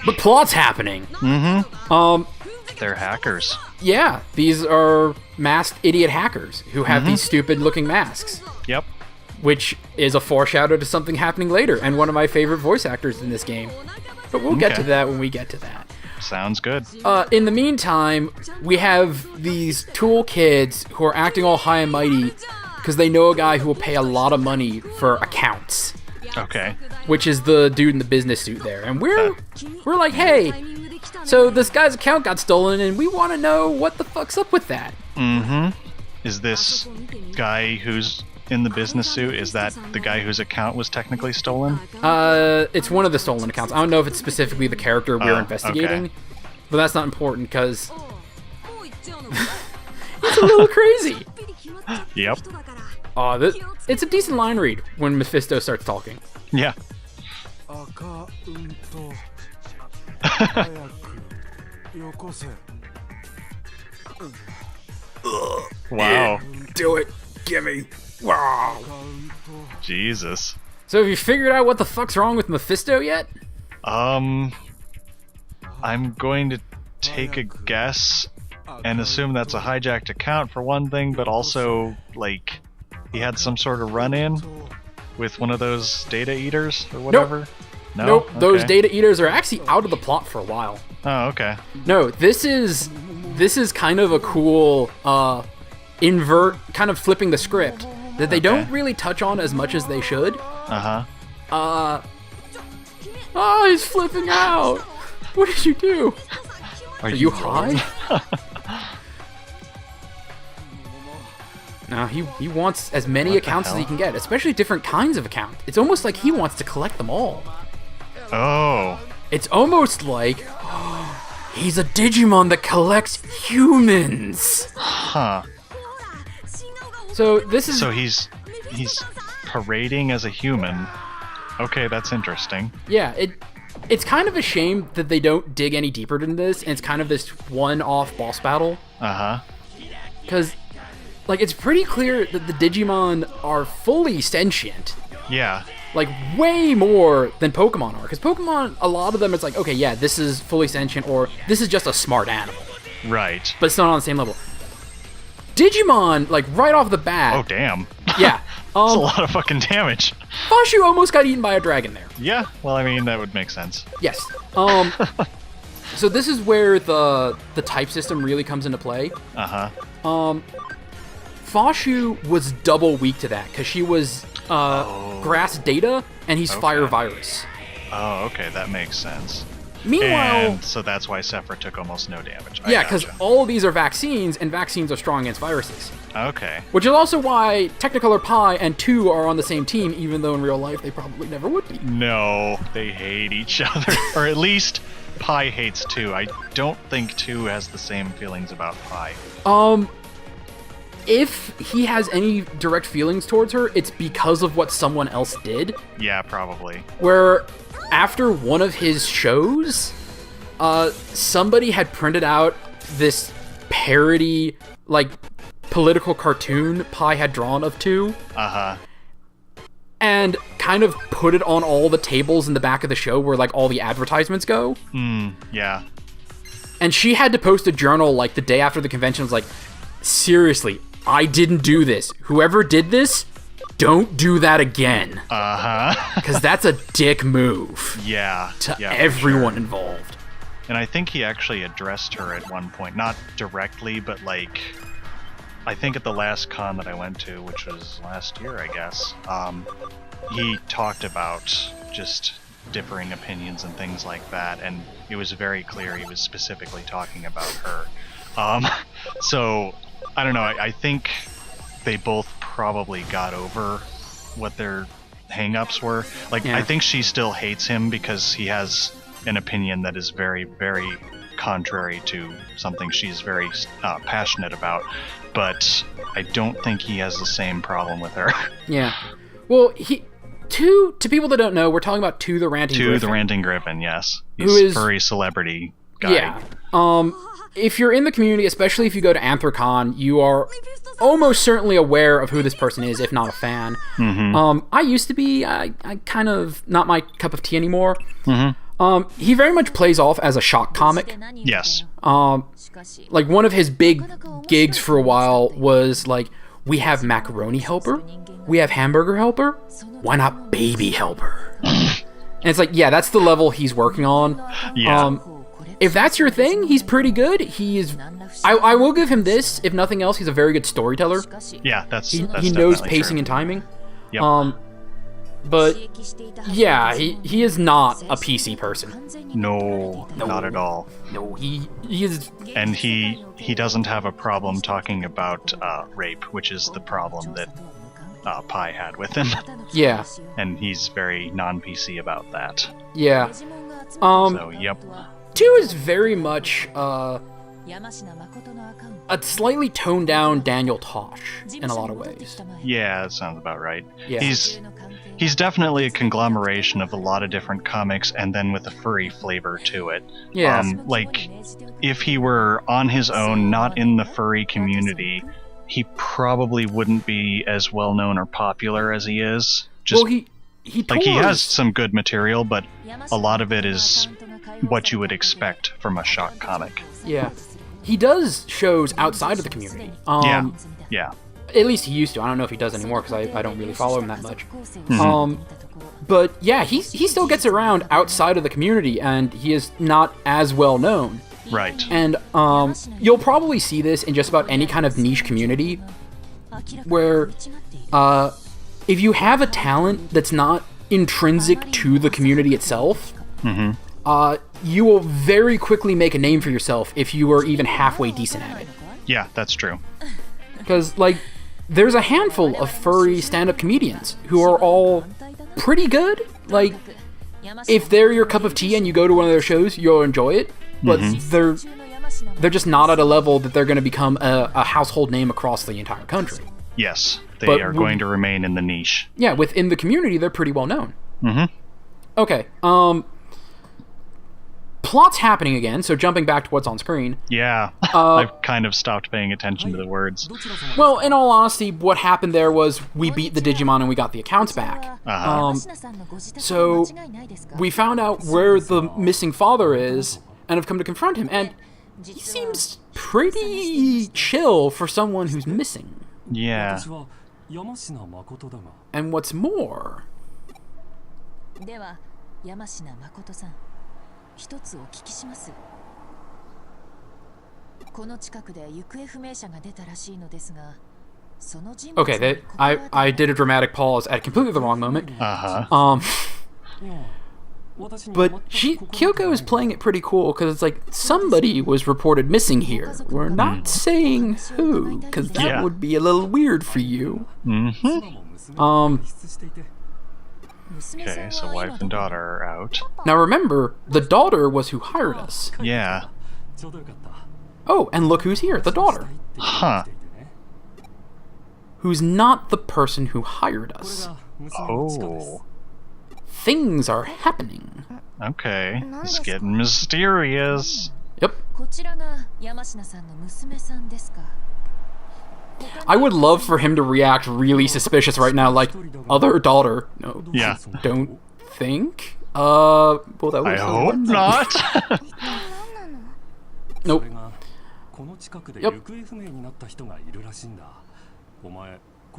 but plot's happening. They're hackers. Yeah, these are masked idiot hackers who have these stupid-looking masks. Yep. Which is a foreshadow to something happening later, and one of my favorite voice actors in this game. But we'll get to that when we get to that. Sounds good. In the meantime, we have these tool kids who are acting all high and mighty because they know a guy who will pay a lot of money for accounts. Okay. Which is the dude in the business suit there. And we're like, hey, so this guy's account got stolen and we want to know what the fuck's up with that. Is this guy who's in the business suit, is that the guy whose account was technically stolen? It's one of the stolen accounts. I don't know if it's specifically the character we're investigating, okay. but that's not important because it's a little crazy. Yep. It's a decent line read when Mephisto starts talking. Yeah. Wow. Do it. Gimme. Wow. Jesus. So have you figured out what the fuck's wrong with Mephisto yet? I'm going to take a guess and assume that's a hijacked account for one thing, but also, like, he had some sort of run-in with one of those data eaters or whatever? Nope. Okay. Those data eaters are actually out of the plot for a while. Oh, okay. No, this is kind of a cool invert, kind of flipping the script that they don't really touch on as much as they should. Oh, he's flipping out. What did you do? Are you high? No, he wants as many accounts as he can get, especially different kinds of accounts. It's almost like he wants to collect them all. Oh. It's almost like he's a Digimon that collects humans. Huh. So this is... So he's parading as a human. Okay, that's interesting. Yeah, it's kind of a shame that they don't dig any deeper into this, and it's kind of this one-off boss battle. Because, like, it's pretty clear that the Digimon are fully sentient. Yeah. Like, way more than Pokemon are. Because Pokemon, a lot of them, it's like, okay, yeah, this is fully sentient, or this is just a smart animal. Right. But it's not on the same level. Digimon, like, right off the bat... Oh, damn. Yeah. That's a lot of fucking damage. Fashu almost got eaten by a dragon there. Yeah, well, I mean, that would make sense. Yes. So this is where the type system really comes into play. Fashu was double weak to that, because she was grass data, and he's fire virus. Oh, okay, that makes sense. Meanwhile... And so that's why Sephiroth took almost no damage. Yeah, because all of these are vaccines, and vaccines are strong against viruses. Okay. Which is also why Technicolor Pi and 2 are on the same team, even though in real life they probably never would be. No, they hate each other. Or at least Pi hates 2. I don't think 2 has the same feelings about Pi. If he has any direct feelings towards her, it's because of what someone else did. Yeah, probably. Where after one of his shows, somebody had printed out this parody, like, political cartoon Pi had drawn of 2. And kind of put it on all the tables in the back of the show where, like, all the advertisements go. Yeah. And she had to post a journal, like, the day after the convention, was like, seriously, I didn't do this. Whoever did this, don't do that again. Because that's a dick move. Yeah. To everyone involved. And I think he actually addressed her at one point. Not directly, but, like, I think at the last con that I went to, which was last year, I guess, he talked about just differing opinions and things like that, and it was very clear he was specifically talking about her. So, I don't know, I think they both probably got over what their hang-ups were. Like, I think she still hates him because he has an opinion that is very, very contrary to something she's very passionate about, but I don't think he has the same problem with her. Yeah. Well, to people that don't know, we're talking about the Ranting Griffin. The Ranting Griffin, yes. He's a furry celebrity guy. Yeah. If you're in the community, especially if you go to Anthrocon, you are almost certainly aware of who this person is, if not a fan. I used to be, I kind of, not my cup of tea anymore. He very much plays off as a shock comic. Yes. Like, one of his big gigs for a while was, like, we have macaroni helper, we have hamburger helper, why not baby helper? And it's like, yeah, that's the level he's working on. Yeah. If that's your thing, he's pretty good. He is... I will give him this. If nothing else, he's a very good storyteller. Yeah, that's He knows pacing true. and timing. Yep. But yeah, he is not a PC person. No, not at all. No, he is... And he doesn't have a problem talking about rape, which is the problem that Pi had with him. Yeah. And he's very non-PC about that. Yeah. So, yep. 2 is very much a slightly toned down Daniel Tosh in a lot of ways. Yeah, that sounds about right. Yeah. He's definitely a conglomeration of a lot of different comics, and then with a furry flavor to it. Yeah. Like, if he were on his own, not in the furry community, he probably wouldn't be as well known or popular as he is. Just, well, he has some good material, but a lot of it is what you would expect from a shock comic. Yeah. He does shows outside of the community. Yeah. At least he used to. I don't know if he does anymore because I don't really follow him that much. Mm-hmm. But yeah, he still gets around outside of the community, and he is not as well known. Right. And you'll probably see this in just about any kind of niche community, where if you have a talent that's not intrinsic to the community itself, you will very quickly make a name for yourself if you are even halfway decent at it. Yeah, that's true. Because, like, there's a handful of furry stand-up comedians who are all pretty good. Like, if they're your cup of tea and you go to one of their shows, you'll enjoy it. But they're just not at a level that they're going to become a household name across the entire country. Yes, they are going to remain in the niche. Yeah, within the community, they're pretty well known. Okay, plot's happening again, so jumping back to what's on screen. Yeah, I've kind of stopped paying attention to the words. Well, in all honesty, what happened there was we beat the Digimon and we got the accounts back. So we found out where the missing father is and have come to confront him, and he seems pretty chill for someone who's missing. Yeah. And what's more... 一つお聞きします。この近くで行方不明者が出たらしいのですが、その人物 Okay, I did a dramatic pause at completely the wrong moment. But Kyoko is playing it pretty cool because it's like somebody was reported missing here. We're not saying who, because that would be a little weird for you. Okay, so wife and daughter are out. Now remember, the daughter was who hired us. Yeah. Oh, and look who's here, the daughter. Huh. Who's not the person who hired us. Oh. Things are happening. Okay, it's getting mysterious. Yep. I would love for him to react really suspicious right now, like, other daughter. No. Yeah. Don't think? Well, that was I hope not. Nope. Yep.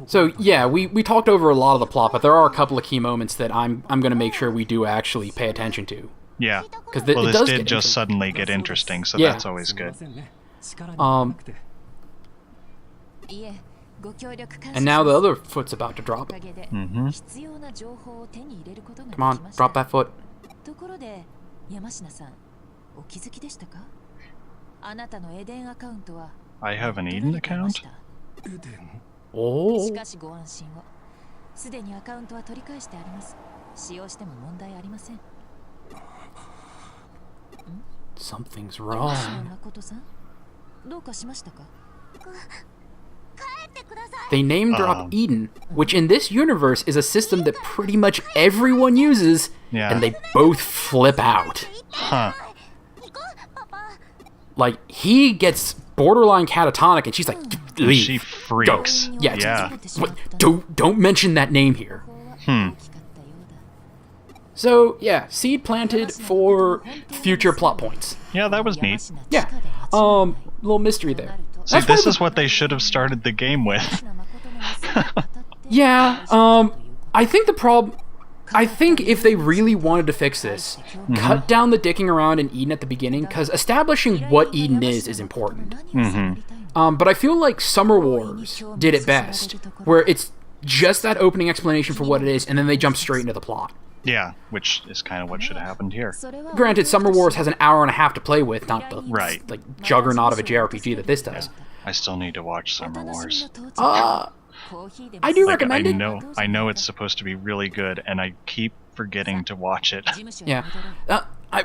So, yeah, we talked over a lot of the plot, but there are a couple of key moments that I'm going to make sure we do actually pay attention to. Yeah. Because well, it this does did get just suddenly get interesting, so Yeah. that's always good. And now the other foot's about to drop. Mm-hmm. Come on, drop that foot. I have an Eden account? Oh. Something's wrong. They name drop Eden, which in this universe is a system that pretty much everyone uses, and they both flip out. Huh. Like, he gets borderline catatonic, and she's like, leave. She freaks. Go. Yeah. Yeah. Don't mention that name here. So, yeah, seed planted for future plot points. Yeah, that was neat. Yeah. Little mystery there. See, this is what they should have started the game with. Yeah, I think if they really wanted to fix this, cut down the dicking around in Eden at the beginning, because establishing what Eden is important. But I feel like Summer Wars did it best, where it's just that opening explanation for what it is, and then they jump straight into the plot. Yeah, which is kind of what should have happened here. Granted, Summer Wars has an hour and a half to play with, not the like juggernaut of a JRPG that this does. I still need to watch Summer Wars. I do recommend it. I know it's supposed to be really good, and I keep forgetting to watch it. Yeah.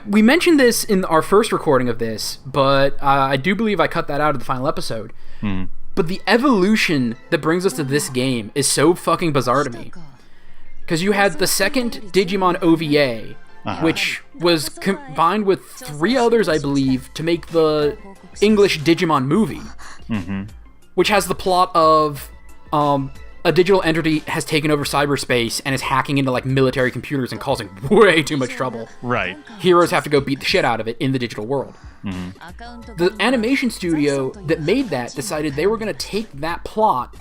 We mentioned this in our first recording of this, but I do believe I cut that out of the final episode. But the evolution that brings us to this game is so fucking bizarre to me. Because you had the second Digimon OVA, which was combined with 3 others, I believe, to make the English Digimon movie, which has the plot of a digital entity has taken over cyberspace and is hacking into like military computers and causing way too much trouble. Right. Heroes have to go beat the shit out of it in the digital world. The animation studio that made that decided they were going to take that plot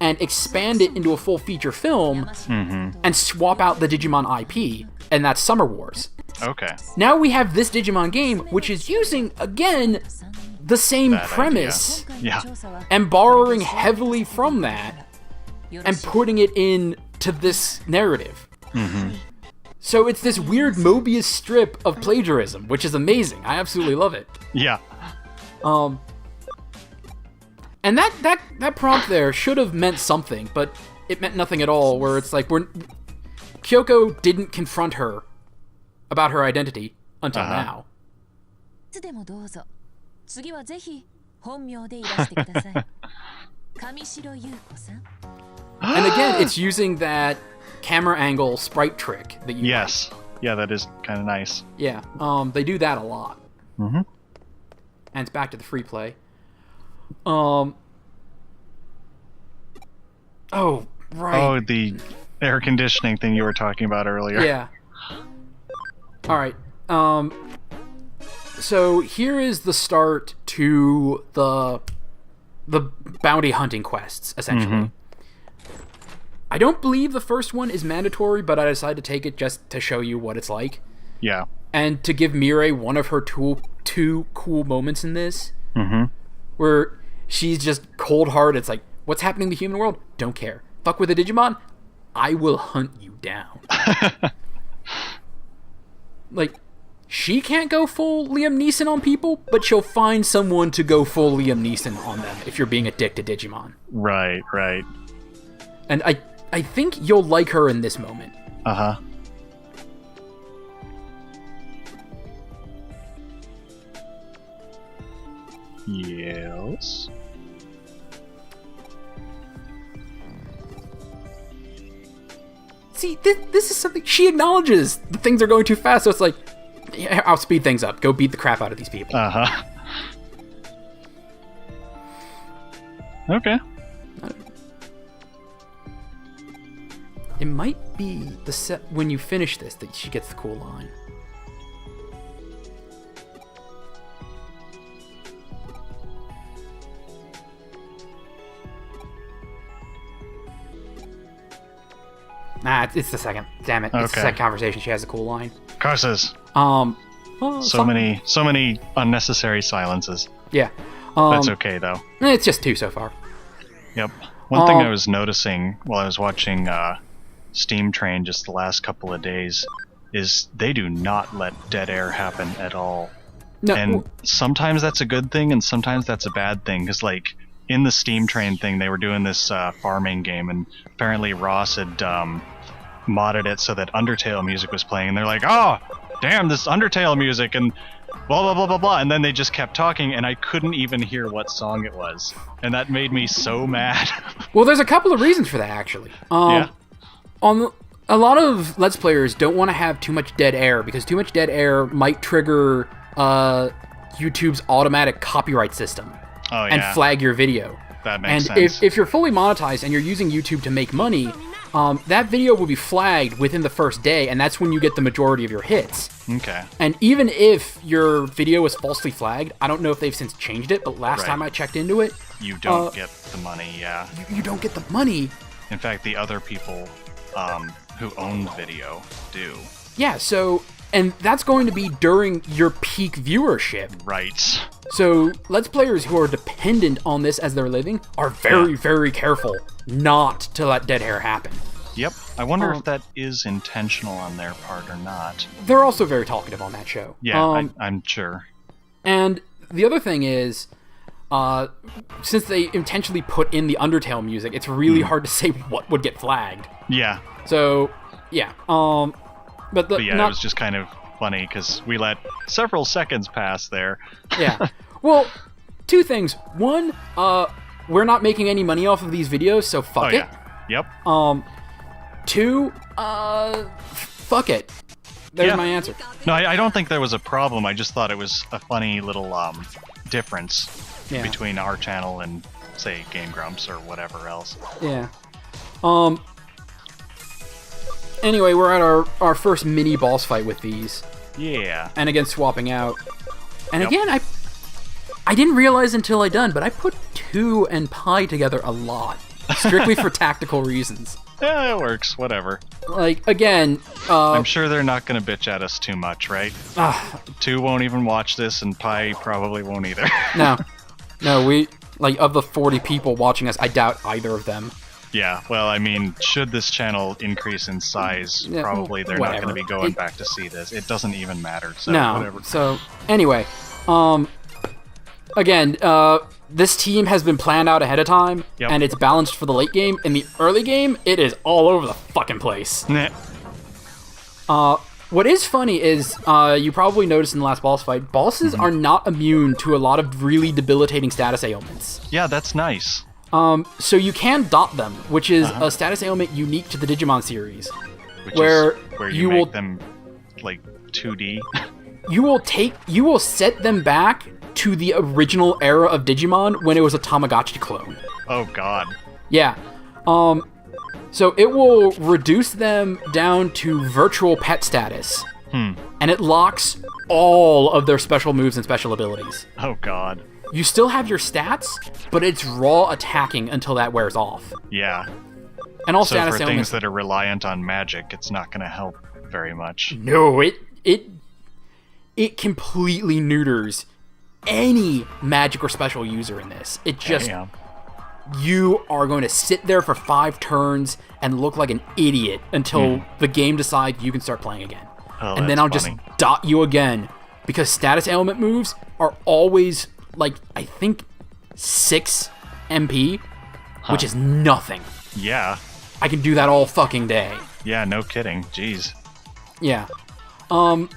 and expand it into a full feature film and swap out the Digimon IP, and that's Summer Wars. Okay. Now we have this Digimon game, which is using, again, the same premise, and borrowing heavily from that, and putting it into this narrative. So it's this weird Mobius strip of plagiarism, which is amazing. I absolutely love it. Yeah. And that prompt there should have meant something, but it meant nothing at all, where it's like, Kyoko didn't confront her about her identity until now. And again, it's using that camera angle sprite trick that you Yes. Like. Yeah, that is kind of nice. Yeah, they do that a lot. And it's back to the free play. Oh, right. Oh, the air conditioning thing you were talking about earlier. Yeah. Alright. So here is the start to the bounty hunting quests, essentially. I don't believe the first one is mandatory, but I decided to take it just to show you what it's like. Yeah. And to give Mirai one of her two cool moments in this, where she's just cold-hearted. It's like, what's happening in the human world? Don't care. Fuck with a Digimon? I will hunt you down. Like, she can't go full Liam Neeson on people, but she'll find someone to go full Liam Neeson on them if you're being a dick to Digimon. Right. And I think you'll like her in this moment. Yes. See, this is something she acknowledges. The things are going too fast, so it's like, yeah, I'll speed things up. Go beat the crap out of these people. Okay. It might be the set when you finish this that she gets the cool line. Nah, it's the second. Damn it. It's the second conversation. She has a cool line. Curses. Well, so many unnecessary silences. Yeah. That's okay, though. It's just 2 so far. Yep. One thing I was noticing while I was watching Steam Train just the last couple of days is they do not let dead air happen at all. No. And sometimes that's a good thing, and sometimes that's a bad thing, because, like, in the Steam Train thing, they were doing this farming game, and apparently Ross had modded it so that Undertale music was playing, and they're like, oh, damn, this Undertale music, and blah, blah, blah, blah, blah, and then they just kept talking, and I couldn't even hear what song it was, and that made me so mad. Well, there's a couple of reasons for that, actually. A lot of Let's Players don't want to have too much dead air, because too much dead air might trigger YouTube's automatic copyright system. And flag your video. That makes sense. And if you're fully monetized and you're using YouTube to make money, that video will be flagged within the first day, and that's when you get the majority of your hits. Okay. And even if your video is falsely flagged, I don't know if they've since changed it, but last time I checked into it... You don't get the money, yeah. You don't get the money. In fact, the other people who own the video do. Yeah, so... And that's going to be during your peak viewership. Right. So, Let's Players who are dependent on this as their living are very, very careful not to let dead hair happen. Yep. I wonder if that is intentional on their part or not. They're also very talkative on that show. Yeah, I'm sure. And the other thing is, since they intentionally put in the Undertale music, it's really hard to say what would get flagged. Yeah. So, yeah. But it was just kind of funny because we let several seconds pass there. Yeah. Well, two things. One, we're not making any money off of these videos, so fuck it. Yep. Two, fuck it. There's my answer. No, I don't think there was a problem. I just thought it was a funny little difference between our channel and, say, Game Grumps or whatever else. Yeah. Anyway, we're at our first mini boss fight with these. Yeah. And again, swapping out. And again, I didn't realize until I done, but I put 2 and Pi together a lot. Strictly for tactical reasons. Yeah, it works. Whatever. Like, again... I'm sure they're not going to bitch at us too much, right? 2 won't even watch this, and Pi probably won't either. No, we... Like, of the 40 people watching us, I doubt either of them. Yeah, well, I mean, should this channel increase in size, probably they're not going to be going back to see this. It doesn't even matter, so whatever. So, anyway, again, this team has been planned out ahead of time, and it's balanced for the late game. In the early game, it is all over the fucking place. What is funny is, you probably noticed in the last boss fight, bosses are not immune to a lot of really debilitating status ailments. Yeah, that's nice. So you can dot them, which is a status ailment unique to the Digimon series. Where you make them, like, 2D. You will set them back to the original era of Digimon when it was a Tamagotchi clone. Oh, God. Yeah. So it will reduce them down to virtual pet status. And it locks all of their special moves and special abilities. Oh, God. You still have your stats, but it's raw attacking until that wears off. Yeah. And all so status for ailments, things that are reliant on magic, it's not going to help very much. No, it completely neuters any magic or special user in this. It just... You are going to sit there for 5 turns and look like an idiot until the game decides you can start playing again. And then I'll just dot you again. Because status ailment moves are always... like, I think 6 MP, which is nothing. Yeah. I can do that all fucking day. Yeah, no kidding. Jeez. Yeah.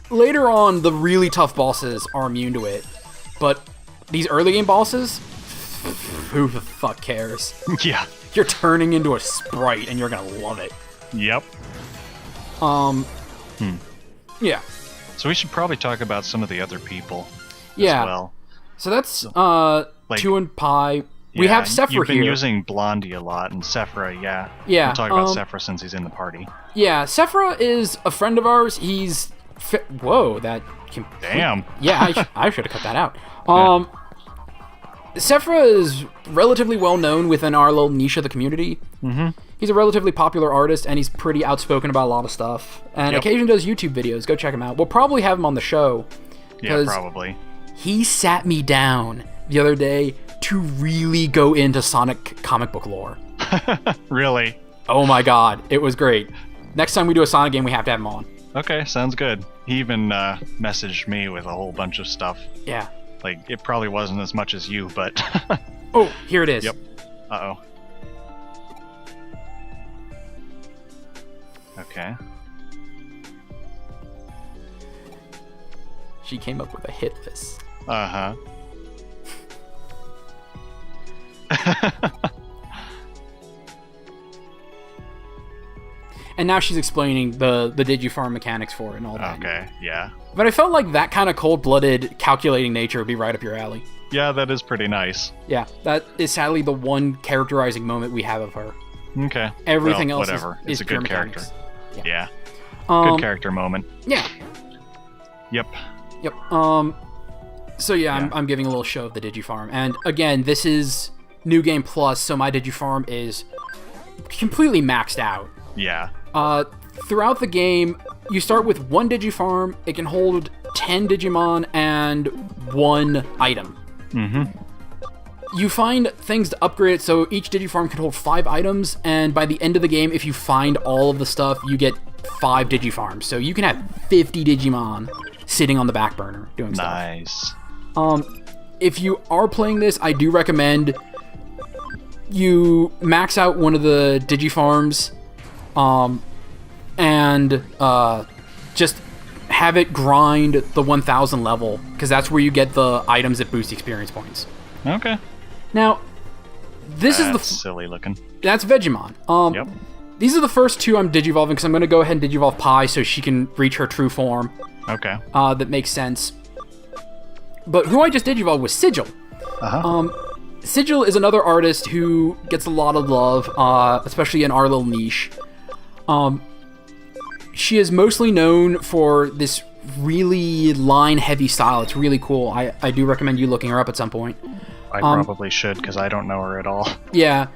Later on, the really tough bosses are immune to it. But these early game bosses, who the fuck cares? Yeah. You're turning into a sprite and you're gonna love it. Yep. Yeah. So we should probably talk about some of the other people as well. So that's 2 and Pi. We have Sephra here. You've been using Blondie a lot, and Sephra, Yeah. We'll talk about Sephra since he's in the party. Yeah, Sephra is a friend of ours. He's... Whoa, that... Damn. Yeah, I should have cut that out. Sephra is relatively well known within our little niche of the community. He's a relatively popular artist, and he's pretty outspoken about a lot of stuff. And occasionally does YouTube videos. Go check him out. We'll probably have him on the show. Yeah, probably. He sat me down the other day to really go into Sonic comic book lore. Really? Oh my god, it was great. Next time we do a Sonic game, we have to have him on. Okay, sounds good. He even messaged me with a whole bunch of stuff. Yeah. Like, it probably wasn't as much as you, but... Oh, here it is. Yep. Uh-oh. Okay. She came up with a hit list. Uh-huh. And now she's explaining the Digifarm mechanics for it and all that. Okay, yeah. But I felt like that kind of cold-blooded, calculating nature would be right up your alley. Yeah, that is pretty nice. Yeah, that is sadly the one characterizing moment we have of her. Okay. Everything well, else whatever. is it's a pure good mechanics. character. Yeah. Good character moment. Yeah. Yep. So yeah, I'm giving a little show of the Digifarm, and again, this is New Game Plus, so my Digifarm is completely maxed out. Yeah. Throughout the game, you start with 1 Digifarm. It can hold 10 Digimon and 1 item. Mm-hmm. You find things to upgrade it, so each Digifarm can hold 5 items, and by the end of the game, if you find all of the stuff, you get 5 Digifarms. So you can have 50 Digimon sitting on the back burner doing stuff. Nice. If you are playing this, I do recommend you max out one of the Digifarms, and just have it grind the 1000 level, because that's where you get the items that boost experience points. Okay. Now, this is the silly looking. That's Vegemon. Yep. These are the first 2 I'm digivolving, because I'm going to go ahead and digivolve Pi so she can reach her true form. Okay. That makes sense. But who I just digivolved was Sigil. Uh-huh. Sigil is another artist who gets a lot of love, especially in our little niche. She is mostly known for this really line-heavy style. It's really cool. I do recommend you looking her up at some point. I probably should, because I don't know her at all. Yeah.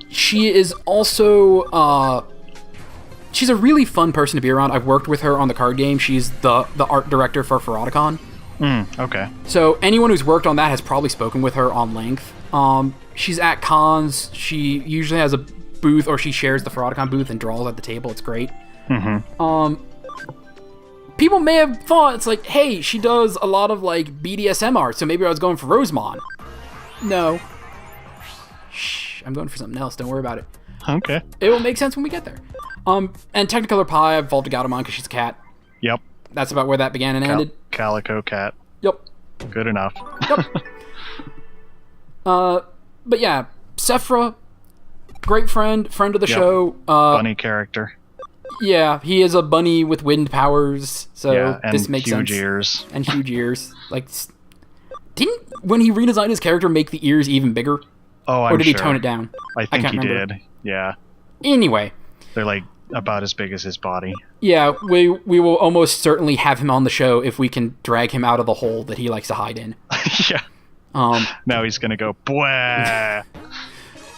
She is also... she's a really fun person to be around. I've worked with her on the card game. She's the art director for Ferroticon. Okay. So anyone who's worked on that has probably spoken with her on length. She's at cons. She usually has a booth, or she shares the Ferroticon booth and draws at the table. It's great. Mm-hmm. People may have thought it's like, hey, she does a lot of like BDSM art, so maybe I was going for Rosemon. No. Shh, I'm going for something else. Don't worry about it. Okay. It will make sense when we get there. And Technicolor Pi, I've evolved to Gautamon because she's a cat. Yep. That's about where that began and ended. Calico Cat. Yep. Good enough. Yep. But yeah, Sephra, great friend of the show. Bunny character. Yeah, he is a bunny with wind powers, so and this makes sense. huge ears. And huge ears. Like, when he redesigned his character, make the ears even bigger? Oh, I'm sure. Or did he tone it down? I think he remember. did. Yeah. Anyway. They're like about as big as his body. Yeah, we will almost certainly have him on the show if we can drag him out of the hole that he likes to hide in. Yeah. Now he's gonna go, Bwah!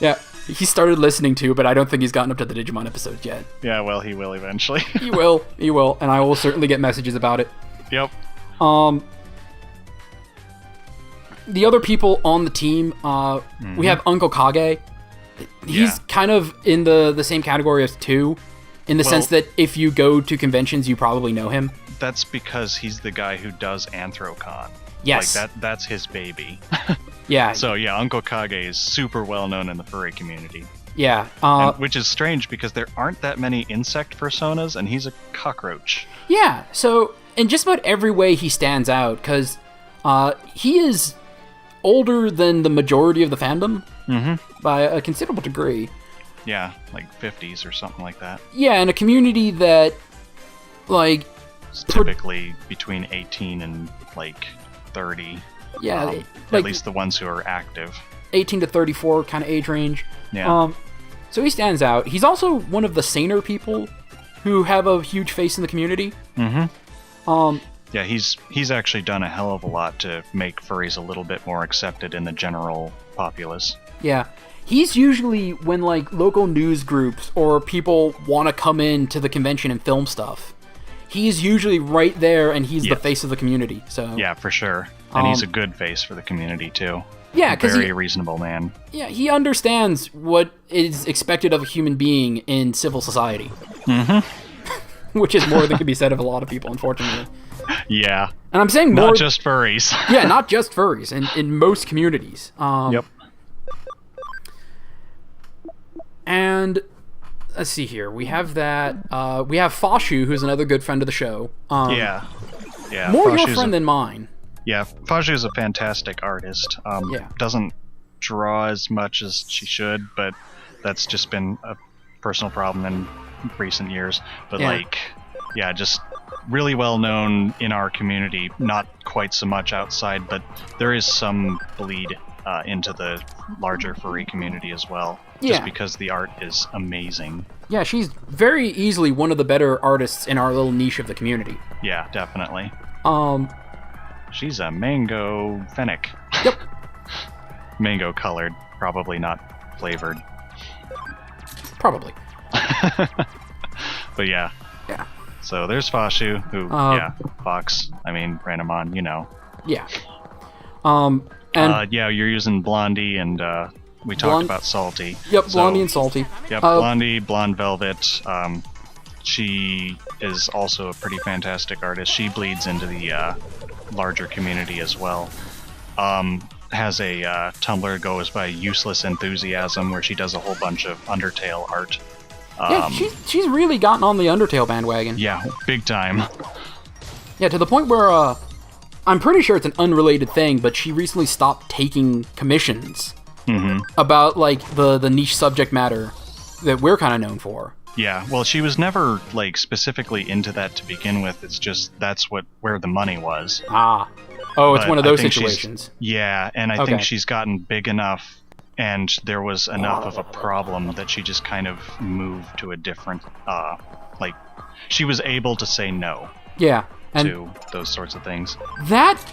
Yeah, he started listening to, but I don't think he's gotten up to the Digimon episodes yet. Yeah, well, he will eventually. He will, and I will certainly get messages about it. Yep. The other people on the team, we have Uncle Kage. He's kind of in the same category as 2, in the sense that if you go to conventions, you probably know him. That's because he's the guy who does Anthrocon. Yes. Like, that's his baby. Yeah. So, yeah, Uncle Kage is super well known in the furry community. Yeah. Which is strange, because there aren't that many insect personas, and he's a cockroach. Yeah, so in just about every way he stands out, because he is older than the majority of the fandom by a considerable degree. Yeah, like 50s or something like that. Yeah, in a community that, like... It's typically between 18 and, like, 30. Yeah. Like, at least the ones who are active. 18 to 34 kind of age range. Yeah. So he stands out. He's also one of the saner people who have a huge face in the community. Yeah, he's actually done a hell of a lot to make furries a little bit more accepted in the general populace. Yeah. He's usually when, like, local news groups or people want to come in to the convention and film stuff. He's usually right there, and he's the face of the community. So yeah, for sure. And he's a good face for the community, too. Yeah, because very reasonable man. Yeah, he understands what is expected of a human being in civil society. Which is more than can be said of a lot of people, unfortunately. Yeah. And I'm saying more... Not just furries. Yeah, not just furries. In most communities. Yep. And... let's see here. We have that. We have Fashu, who's another good friend of the show. Yeah. More Fashu's your friend than mine. Yeah, Fashu is a fantastic artist. Doesn't draw as much as she should, but that's just been a personal problem in recent years. But just really well known in our community. Not quite so much outside, but there is some bleed into the larger furry community as well. just because the art is amazing. Yeah, she's very easily one of the better artists in our little niche of the community. Yeah, definitely. She's a mango fennec. Yep. Mango colored, probably not flavored. Probably. But yeah. Yeah. So there's Fashu, who, Fox, Renamon, you know. Yeah. And you're using Blondie, and we talked about Salty. Yep, Blondie and Salty. Yep, Blondie, Blonde Velvet. She is also a pretty fantastic artist. She bleeds into the larger community as well. Has a Tumblr goes by Useless Enthusiasm, where she does a whole bunch of Undertale art. Yeah, she's really gotten on the Undertale bandwagon. Yeah, big time. Yeah, to the point where I'm pretty sure it's an unrelated thing, but she recently stopped taking commissions about like the niche subject matter that we're kind of known for. Yeah, well, she was never like specifically into that to begin with. It's just that's where the money was. It's one of those situations. Yeah, and I think she's gotten big enough, and there was enough of a problem that she just kind of moved to a different, she was able to say no. Yeah. And to those sorts of things. That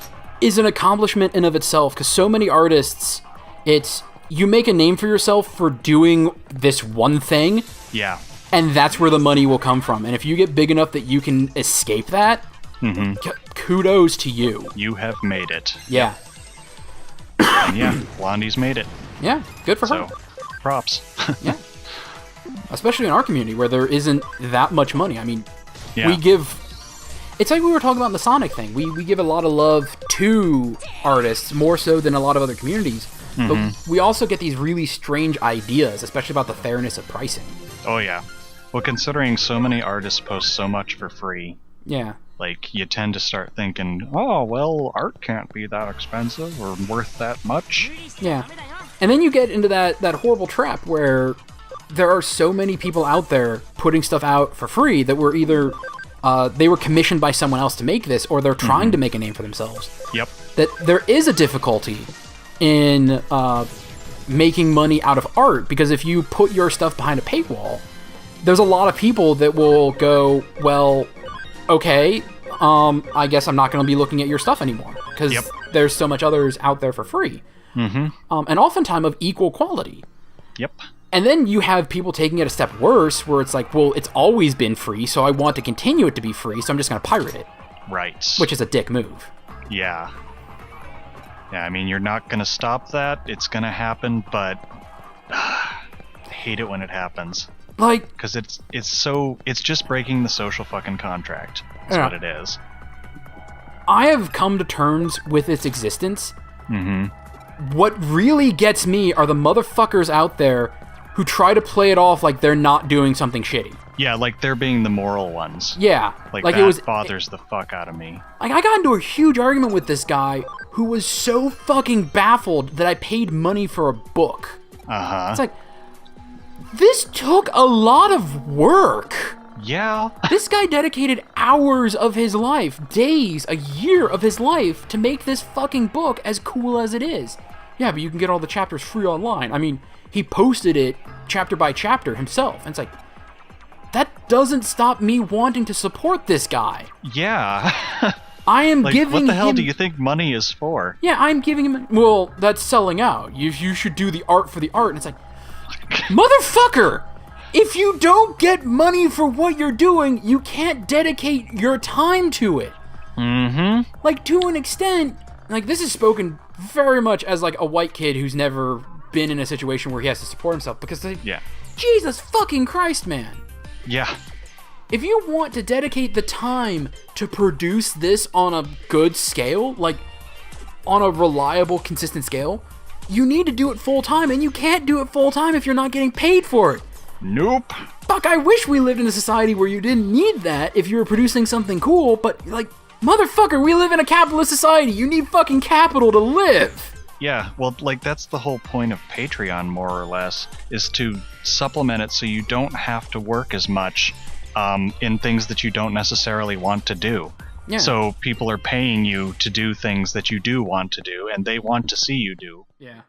is an accomplishment in of itself, because so many artists, it's you make a name for yourself for doing this one thing. Yeah. And that's where the money will come from. And if you get big enough that you can escape that, kudos to you. You have made it. Yeah. And yeah, Blondie's made it. Yeah, good for her. So, props. Yeah. Especially in our community where there isn't that much money. I mean, we give... It's like we were talking about in the Sonic thing. We give a lot of love to artists, more so than a lot of other communities. But we also get these really strange ideas, especially about the fairness of pricing. Oh, yeah. Well, considering so many artists post so much for free, like, you tend to start thinking, oh, well, art can't be that expensive or worth that much. Yeah. And then you get into that horrible trap where there are so many people out there putting stuff out for free that were either... they were commissioned by someone else to make this, or they're trying to make a name for themselves. Yep. That there is a difficulty in making money out of art, because if you put your stuff behind a paywall, there's a lot of people that will go, well, okay, I guess I'm not going to be looking at your stuff anymore, because there's so much others out there for free. And oftentimes of equal quality. Yep. And then you have people taking it a step worse, where it's like, well, it's always been free, so I want to continue it to be free, so I'm just going to pirate it. Right. Which is a dick move. Yeah. Yeah, I mean, you're not going to stop that. It's going to happen, but I hate it when it happens. Like... Because it's just breaking the social fucking contract. That's what it is. I have come to terms with its existence. What really gets me are the motherfuckers out there who try to play it off like they're not doing something shitty. Yeah, like they're being the moral ones. Yeah. Like that bothers the fuck out of me. Like, I got into a huge argument with this guy who was so fucking baffled that I paid money for a book. It's like, this took a lot of work. Yeah. This guy dedicated hours of his life, days, a year of his life to make this fucking book as cool as it is. Yeah, but you can get all the chapters free online. I mean, he posted it chapter by chapter himself. And it's like, that doesn't stop me wanting to support this guy. Yeah. I am like, giving him... What the hell do you think money is for? Yeah, I'm giving him... Well, that's selling out. You should do the art for the art. And it's like, motherfucker! If you don't get money for what you're doing, you can't dedicate your time to it. Like, to an extent... Like, this is spoken very much as, like, a white kid who's never been in a situation where he has to support himself. Because, like, Jesus fucking Christ, man. Yeah. If you want to dedicate the time to produce this on a good scale, like, on a reliable, consistent scale, you need to do it full-time, and you can't do it full-time if you're not getting paid for it. Nope. Fuck, I wish we lived in a society where you didn't need that if you were producing something cool, but, like, motherfucker, we live in a capitalist society. You need fucking capital to live. Yeah, well, like, that's the whole point of Patreon, more or less, is to supplement it so you don't have to work as much in things that you don't necessarily want to do. Yeah. So people are paying you to do things that you do want to do, and they want to see you do. Yeah.